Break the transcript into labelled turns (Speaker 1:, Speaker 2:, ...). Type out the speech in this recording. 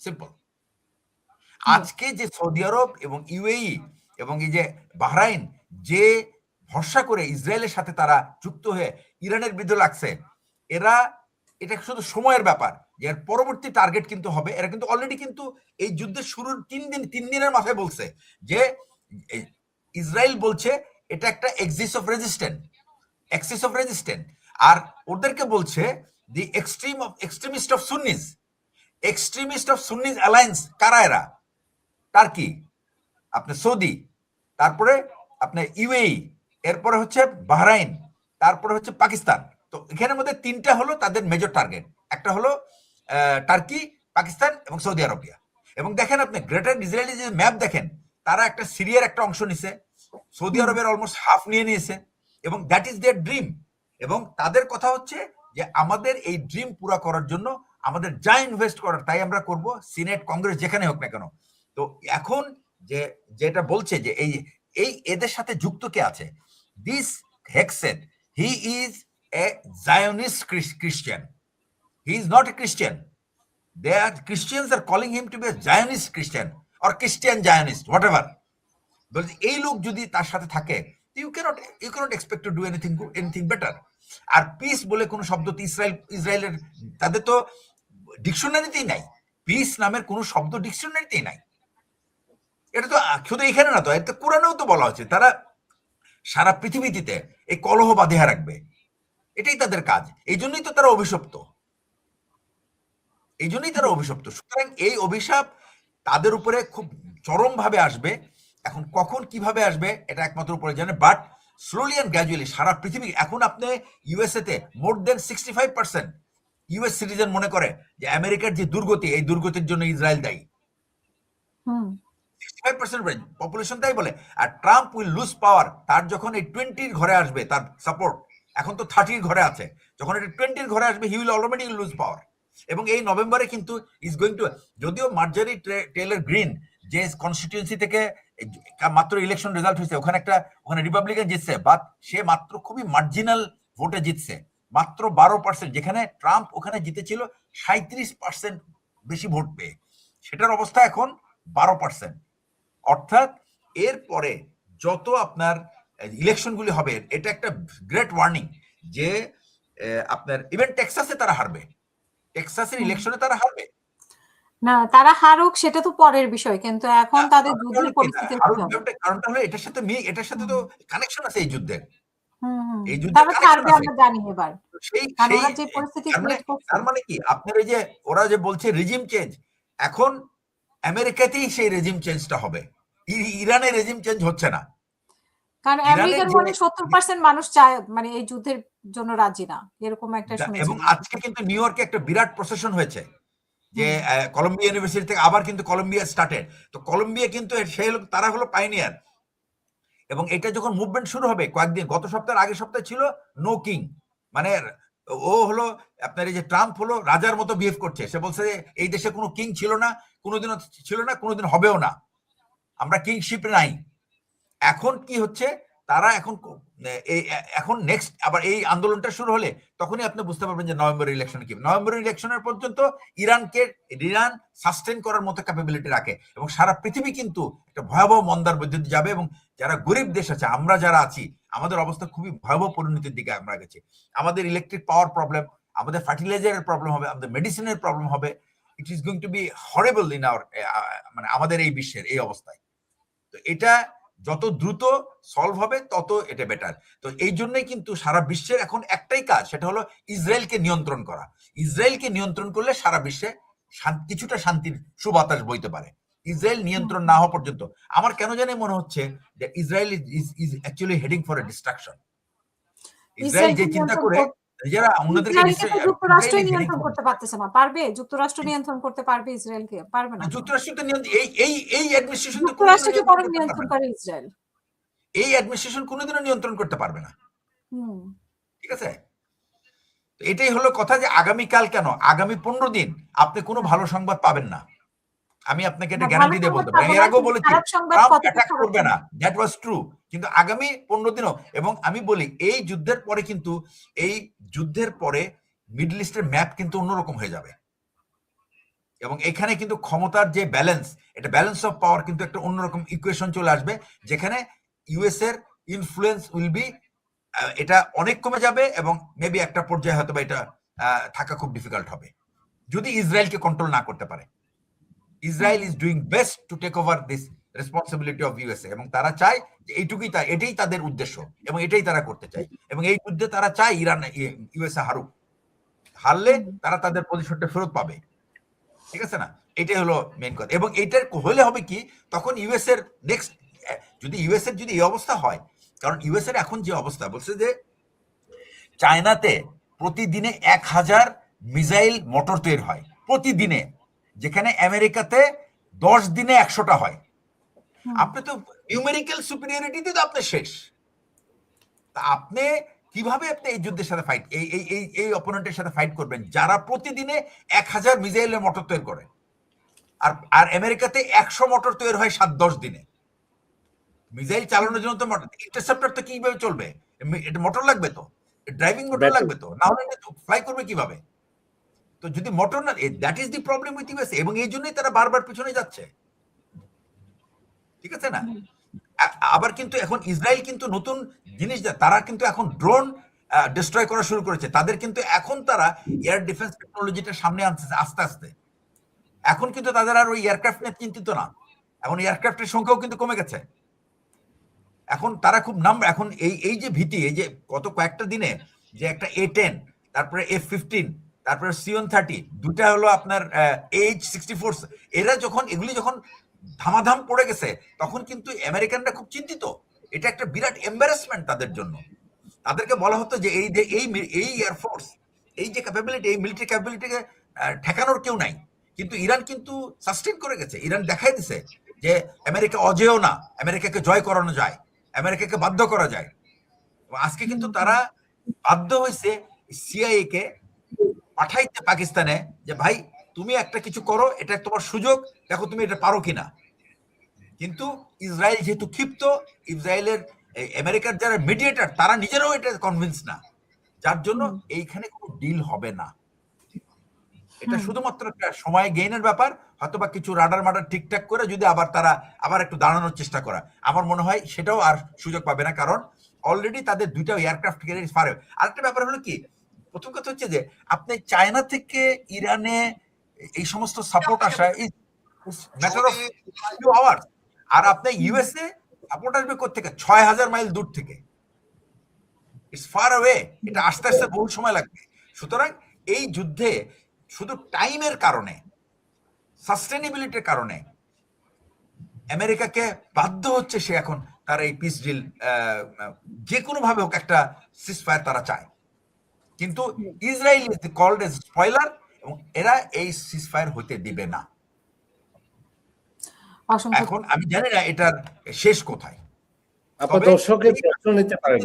Speaker 1: Simple.
Speaker 2: জি।
Speaker 1: আজকে যে Saudi আরব এবং ইউএই এবং এই যে বাহরাইন যে ভরসা করে ইসরায়েলের সাথে তারা যুক্ত হয়ে ইরানের বিরুদ্ধে লাগছে, এটা শুধু সময়ের ব্যাপার। যে এর পরবর্তী টার্গেট কিন্তু হবে, এরা কিন্তু অলরেডি কিন্তু এই যুদ্ধের শুরুর 3 দিনের মাথায় বলছে যে ইসরায়েল বলছে এটা একটা এক্সিস অফ রেজিস্ট্যান্ট, আর ওদেরকে বলছে দি এক্সট্রিমিস্ট অফ সুন্নিজ অ্যালায়েন্স। কারা এরা? টার্কি, আপনার সৌদি, তারপরে আপনার ইউএই, এরপরে হচ্ছে বাহরাইন, তারপরে হচ্ছে পাকিস্তান। তো এখানের মধ্যে 3টা হলো তাদের মেজর টার্গেট। একটা হলো টার্কি, পাকিস্তান এবং সৌদি আরবিয়া। এবং দেখেন আপনি গ্রেটার ইসরায়েলি যে ম্যাপ দেখেন, তারা একটা সিরিয়ার একটা অংশ নিছে, সৌদি আরবের অলমোস্ট হাফ নিয়ে নিয়েছে, এবং দ্যাট ইজ দেয়ার ড্রিম। এবং তাদের কথা হচ্ছে যে আমাদের এই ড্রিম পুরা করার জন্য আমাদের যা ইনভেস্ট করার তাই আমরা করব, সিনেট কংগ্রেস যেখানে হোক না কেন। তো এখন যেটা বলছে যে এই এদের সাথে যুক্ত কে আছে? This hexane, he is a Zionist Christian. He is not a Christian. Christians are calling him to be a Zionist Christian or Christian Zionist, whatever. বলছে এই লোক যদি তার সাথে থাকে, you cannot expect to do anything better. আর peace বলে কোনো শব্দ তো ইসরায়েলের তাদের তো ডিকশনারিতেই নাই। পিস নামের কোনো শব্দ ডিকশনারিতেই নাই। এটা তো শুধু এখানে না, তো এটা কোরআনেও তো বলা হচ্ছে তারা সারা পৃথিবীতে এই কলহ বাঁধিয়া রাখবে, এটাই তাদের কাজ। এই জন্যই তো তারা অভিশপ্ত, সুতরাং এই অভিশাপ তাদের উপরে খুব চরম ভাবে আসবে। এখন কখন কিভাবে আসবে এটা একমাত্র উপরে জানে, বাট স্লোলি অ্যান্ড গ্র্যাজুয়ালি সারা পৃথিবী। এখন আপনি ইউএসএ তে মোর দেন 65% ইউএস সিটিজেন মনে করে যে আমেরিকার যে দুর্গতি, এই দুর্গতির জন্য ইসরায়েল দায়ী। 65% পপুলেশন তাই বলে। আর ট্রাম্প উইল লুজ পাওয়ার, তার যখন এই 20-র ঘরে আসবে তার সাপোর্ট, এখন তো 30-র ঘরে আছে, যখন এটা 20-র ঘরে আসবে হি উইল অলরেডি লুজ পাওয়ার। এবং এই নভেম্বরে কিন্তু ইজ গোয়িং টু, যদিও মার্জারি টেইলর গ্রিন যে কনস্টিটিউয়েন্সি থেকে মাত্র ইলেকশন রেজাল্ট হয়েছে, ওখানে রিপাবলিকান জিতছে, বাট সে মাত্র খুবই মার্জিনাল ভোটে জিতছে, মাত্র 12%, যেখানে ট্রাম্প ওখানে জিতেছিল 37% বেশি ভোট পেয়ে। সেটার অবস্থা এখন 12%। অর্থাৎ এরপরে যত আপনার ইলেকশনগুলি হবে, এটা একটা গ্রেট ওয়ার্নিং যে আপনার ইভেন টেক্সাসে তারা হারবে, টেক্সাসের ইলেকশনে তারা হারবে
Speaker 2: না, তারা হারুক সেটা তো পরের বিষয়, কিন্তু এখন তাদের যুদ্ধের পরিস্থিতি
Speaker 1: কারণটা হলো এটার সাথে তো কানেকশন আছে এই যুদ্ধের। এই
Speaker 2: তারা
Speaker 1: যুদ্ধের
Speaker 2: হারবে আমরা জানি এবার।
Speaker 1: সেই
Speaker 2: ওরা যে পরিস্থিতি ক্রিয়েট করছে,
Speaker 1: তার মানে কি আপনার এই যে ওরা যে বলছে রেজিম চেঞ্জ, এখন আমেরিকাতেই সেই রেজিম চেঞ্জটা হবে, ইরানে রেজিম চেঞ্জ হচ্ছে না।
Speaker 2: কারণ আমেরিকার মনে 70% মানুষ চায় মানে এই যুদ্ধের জন্য রাজি না, এরকম একটা শুনেছি।
Speaker 1: এবং আজকে কিন্তু নিউ ইয়র্কে একটা বিরাট প্রসেশন হয়েছে যে কলম্বিয়া ইউনিভার্সিটি থেকে আবার কিন্তু কলম্বিয়া স্টার্টেড। তো কলম্বিয়া কিন্তু তারা হলো পাইনিয়ার। এবং এটা যখন মুভমেন্ট শুরু হবে কয়েকদিন, গত সপ্তাহের আগের সপ্তাহে ছিল নো কিং, মানে ও হলো আপনার এই যে ট্রাম্প হলো রাজার মতো বিহেভ করছে। সে বলছে এই দেশে কোনো কিং ছিল না, কোনোদিনও ছিল না, কোনোদিন হবেও না, আমরা কিংশিপ নাই। এখন কি হচ্ছে, তারা এখন নেক্সট আবার এই আন্দোলনটা শুরু হলে তখনই আপনি বুঝতে পারবেন যে নভেম্বরের ইলেকশন কি। নভেম্বরের ইলেকশনের পর্যন্ত ইরান সাস্টেন করার মতো ক্যাপাবিলিটি রাখে, এবং সারা পৃথিবী কিন্তু একটা ভয়াবহ মন্দার মধ্যে দিয়ে যাবে। এবং যারা গরিব দেশ আছে, আমরা যারা আছি, আমাদের অবস্থা খুবই ভয়াবহ পরিণতির দিকে আমরা গেছি। আমাদের ইলেকট্রিক পাওয়ার প্রবলেম, আমাদের ফার্টিলাইজারের প্রবলেম হবে, আমাদের মেডিসিনের প্রবলেম হবে। It is going to be horrible in our, মানে আমাদের এই বিশ্বের এই অবস্থায়। তো এটা যত দ্রুত সলভ হবে তত এটা বেটার। তো এই জন্যই কিন্তু সারা বিশ্বের এখন একটাই কাজ, সেটা হলো ইসরায়েলকে নিয়ন্ত্রণ করা। ইসরায়েলকে নিয়ন্ত্রণ করলে সারা বিশ্বে কিছুটা শান্তির সুবাতাস বইতে পারে। ইসরায়েল নিয়ন্ত্রণ না হওয়া পর্যন্ত আমার কেন জানি মনে হচ্ছে যে Israel is actually heading for a destruction. Israel যে চিন্তা করে যারা অন্যদেরকে
Speaker 2: যুক্তরাষ্ট্র নিয়ন্ত্রণ করতে পারতেছে না, পারবে? যুক্তরাষ্ট্র নিয়ন্ত্রণ করতে পারবে ইসরায়েলকে? পারবে না।
Speaker 1: যুক্তরাষ্ট্র তো এই অ্যাডমিনিস্ট্রেশন তো
Speaker 2: যুক্তরাষ্ট্রকে বরং নিয়ন্ত্রণ করে ইসরায়েল।
Speaker 1: এই অ্যাডমিনিস্ট্রেশন কোনোদিনও নিয়ন্ত্রণ করতে পারবে না। ঠিক আছে, এটাই হলো কথা যে আগামীকাল কেন আগামী 15 দিন আপনি কোনো ভালো সংবাদ পাবেন না। আমি আপনাকে এটা গ্যারান্টি দিয়ে বলতে পারি। এর আগেও বলেছি ট্রাম্প অ্যাটাক করবে না, দ্যাট ওয়াজ ট্রু, কিন্তু আগামী 15 দিনও। এবং আমি বলি এই যুদ্ধের পরে কিন্তু মিডল ইস্টের ম্যাপ কিন্তু অন্যরকম হয়ে যাবে। এবং এখানে কিন্তু ক্ষমতার যে ব্যালেন্স, এটা ব্যালেন্স অফ পাওয়ার কিন্তু একটা অন্যরকম ইকুয়েশন চলে আসবে, যেখানে ইউএস এর ইনফ্লুয়েন্স উইল বি, এটা অনেক কমে যাবে এবং মেবি একটা পর্যায়ে হয়তো বা এটা থাকা খুব ডিফিকাল্ট হবে যদি ইসরায়েলকে কন্ট্রোল না করতে পারে। Israel is doing best to take over this responsibility of USA, এবং তারা চায় যে এটাই তাদের উদ্দেশ্য এবং এটাই তারা করতে চায়, এবং এই যুদ্ধে তারা চায় ইরান ইউএসএ হারুক, হারলে তারা তাদের প্রতিশোধটা ফেরত পাবে। ঠিক আছে না, এটাই হলো মেইন কথা। এবং এইটার হলে হবে কি, তখন ইউএস এর নেক্সট, যদি ইউএস এর যদি এই অবস্থা হয়, কারণ ইউএস এর এখন যে অবস্থা বলছে যে চায়নাতে প্রতিদিনে 1000 মিসাইল মোটর তৈরি হয় প্রতিদিনে, যেখানে আমেরিকাতে 10 দিনে 100টা হয়। আপনি তো নিউমেরিক্যাল সুপিরিয়রিটিতে তো আপনি শেষ। তা আপনি কিভাবে আপনি এই যুদ্ধের সাথে ফাইট, এই অপোনেন্টের সাথে ফাইট করবেন যারা প্রতিদিনে 1000 মিসাইলের মোটর তৈরি করে, আর আমেরিকাতে 100 মোটর তৈরি হয় 7-10 দিনে। মিসাইল চালানোর জন্য তো ইন্টারসেপ্টর তো কিভাবে চলবে, এটা মোটর লাগবে, তো ড্রাইভিং মোটর লাগবে, তো না হলে ফ্লাই করবে কিভাবে? তো যদি মোটর না, that is the problem with US, এবং এই জন্যই তারা বারবার পিছনে যাচ্ছে। ঠিক আছে না? আবার কিন্তু এখন ইসরায়েল কিন্তু নতুন জিনিস, তারা কিন্তু এখন ড্রোন ডিস্ট্রয় করা শুরু করেছে। তাদের কিন্তু এখন তারা এয়ার ডিফেন্স টেকনোলজিটা সামনে আনছে আস্তে আস্তে। এখন কিন্তু তাদের আর ওই এয়ারক্রাফট নিয়ে চিন্তিত না, এখন এয়ারক্রাফটের সংখ্যাও কিন্তু কমে গেছে। এখন তারা খুব এখন এই যে ভীতি, এই যে গত কয়েকটা দিনে যে একটা A10, তারপরে F-15, তারপরে C-130, দুটা হলো আপনার H-64, এগুলি যখন ধামাধাম পড়ে গেছে, তখন কিন্তু আমেরিকানরা খুব চিন্তিত। এটা একটা বিরাট এম্বারাসমেন্ট তাদের জন্য। তাদেরকে বলা হতো যে এই এয়ারফোর্স, এই যে ক্যাপাবিলিটি, এই মিলিটারি ক্যাপাবিলিটিকে ঠেকানোর কেউ নাই। কিন্তু ইরান কিন্তু সাস্টেন করে গেছে। ইরান দেখাই দিছে যে আমেরিকা অজেয় না, আমেরিকাকে জয় করানো যায়, আমেরিকাকে বাধ্য করা যায়। আজকে কিন্তু তারা বাধ্য হয়েছে সিআইএ কে পাঠাইতে পাকিস্তানে, যে ভাই তুমি একটা কিছু করো, এটা তোমার সুযোগ, দেখো তুমি এটা পারো কিনা। কিন্তু ইসরায়েল যেহেতু ক্ষিপ্ত, ইসরায়েলের আমেরিকার যারা মিডিয়েটর তারা নিজেরাও এটা কনভিন্স না, যার জন্য এইখানে কোনো ডিল হবে না। এটা শুধুমাত্র একটা সময় গেইনের ব্যাপার, হয়তোবা কিছু রাডার মাডার ঠিকঠাক করে যদি তারা আবার একটু দাঁড়ানোর চেষ্টা করা, আমার মনে হয় সেটাও আর সুযোগ পাবে না, কারণ অলরেডি তাদের দুইটা এয়ারক্রাফট ক্যারিয়ার পারে। আরেকটা ব্যাপার হলো কি, প্রথম কথা হচ্ছে যে আপনি চায়না থেকে ইরানে এই সমস্ত সাপোর্ট আসা is matter of few hours, আর আপনি ইউএসএ সাপোর্ট আসবে কোত্থেকে? 6000 মাইল দূর থেকে। ইটস ফার অ্যাওয়ে, এটা আস্তে আস্তে বহু সময় লাগবে। সুতরাং এই যুদ্ধে শুধু টাইমের কারণে, সাস্টেনেবিলিটির কারণে আমেরিকাকে বাধ্য হচ্ছে সে এখন তার এই পিস ডিল যে কোনো ভাবে হোক একটা সিজফায়ার তারা চায়, কিন্তু Israel is called as spoiler, এবং এরা এই সিজফায়ার হতে দিবে না। এখন আমি জানি না এটার শেষ কোথায়,
Speaker 3: দর্শকের প্রশ্ন নিতে পারেন।